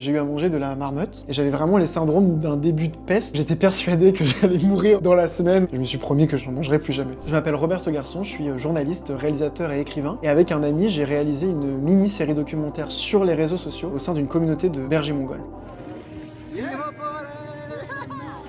J'ai eu à manger de la marmotte et j'avais vraiment les syndromes d'un début de peste. J'étais persuadé que j'allais mourir dans la semaine. Je me suis promis que je n'en mangerai plus jamais. Je m'appelle Robert Saugarçon, je suis journaliste, réalisateur et écrivain. Et avec un ami, j'ai réalisé une mini-série documentaire sur les réseaux sociaux au sein d'une communauté de bergers mongols.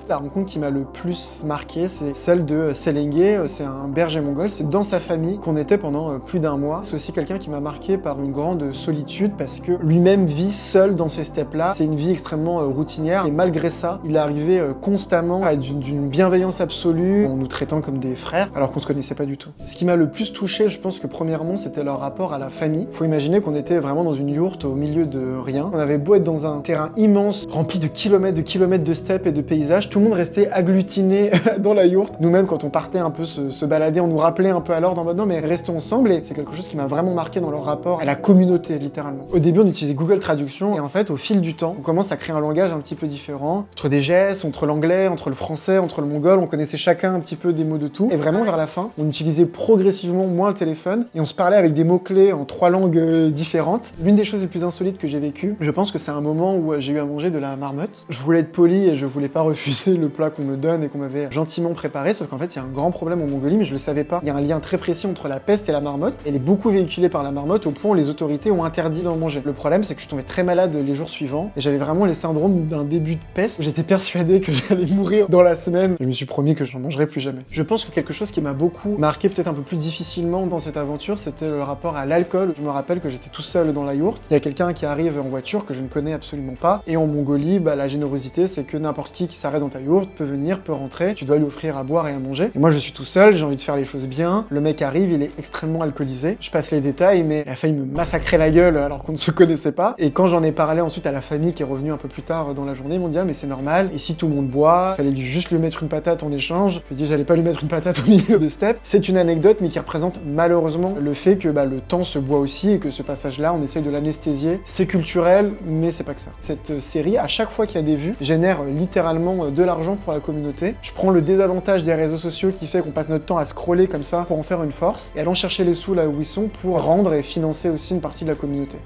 La rencontre qui m'a le plus marqué, c'est celle de Selengue. C'est un berger mongol. C'est dans sa famille qu'on était pendant plus d'un mois. C'est aussi quelqu'un qui m'a marqué par une grande solitude parce que lui-même vit seul dans ces steppes-là. C'est une vie extrêmement routinière et malgré ça, il est arrivé constamment à d'une bienveillance absolue en nous traitant comme des frères alors qu'on se connaissait pas du tout. Ce qui m'a le plus touché, je pense que premièrement, c'était leur rapport à la famille. Faut imaginer qu'on était vraiment dans une yourte au milieu de rien. On avait beau être dans un terrain immense, rempli de kilomètres de steppes et de paysages, tout le monde restait agglutiné dans la yourte. Nous-mêmes, quand on partait un peu se balader, on nous rappelait un peu à l'ordre en mode non mais restons ensemble, et c'est quelque chose qui m'a vraiment marqué dans leur rapport à la communauté, littéralement. Au début, on utilisait Google Traduction, et en fait, au fil du temps, on commence à créer un langage un petit peu différent, entre des gestes, entre l'anglais, entre le français, entre le mongol, on connaissait chacun un petit peu des mots de tout, et vraiment vers la fin, on utilisait progressivement moins le téléphone, et on se parlait avec des mots-clés en 3 langues différentes. L'une des choses les plus insolites que j'ai vécues, je pense que c'est un moment où j'ai eu à manger de la marmotte. Je voulais être poli et je voulais pas refuser le plat qu'on me donne et qu'on m'avait gentiment préparé, sauf qu'en fait, il y a un grand problème en Mongolie, mais je le savais pas. Il y a un lien très précis entre la peste et la marmotte. Elle est beaucoup véhiculée par la marmotte au point où les autorités ont interdit d'en manger. Le problème, c'est que je tombais très malade les jours suivants et j'avais vraiment les syndromes d'un début de peste. J'étais persuadé que j'allais mourir dans la semaine. Je me suis promis que je n'en mangerai plus jamais. Je pense que quelque chose qui m'a beaucoup marqué, peut-être un peu plus difficilement dans cette aventure, c'était le rapport à l'alcool. Je me rappelle que j'étais tout seul dans la yourte. Il y a quelqu'un qui arrive en voiture que je ne connais absolument pas. Et en Mongolie, la générosité, c'est que n'importe qui s'arrête dans ta yourte peut venir, peut rentrer, tu dois lui offrir à boire et à manger. Et moi je suis tout seul, j'ai envie de faire les choses bien. Le mec arrive, il est extrêmement alcoolisé. Je passe les détails, mais il a failli me massacrer la gueule alors qu'on ne se connaissait pas. Et quand j'en ai parlé ensuite à la famille qui est revenue un peu plus tard dans la journée, ils m'ont dit ah mais c'est normal, ici tout le monde boit, fallait juste lui mettre une patate en échange. Je lui ai dit j'allais pas lui mettre une patate au milieu des steppes. C'est une anecdote mais qui représente malheureusement le fait que le temps se boit aussi et que ce passage-là, on essaye de l'anesthésier. C'est culturel, mais c'est pas que ça. Cette série, à chaque fois qu'il y a des vues, génère littéralement de l'argent pour la communauté. Je prends le désavantage des réseaux sociaux qui fait qu'on passe notre temps à scroller comme ça pour en faire une force et allons chercher les sous là où ils sont pour rendre et financer aussi une partie de la communauté.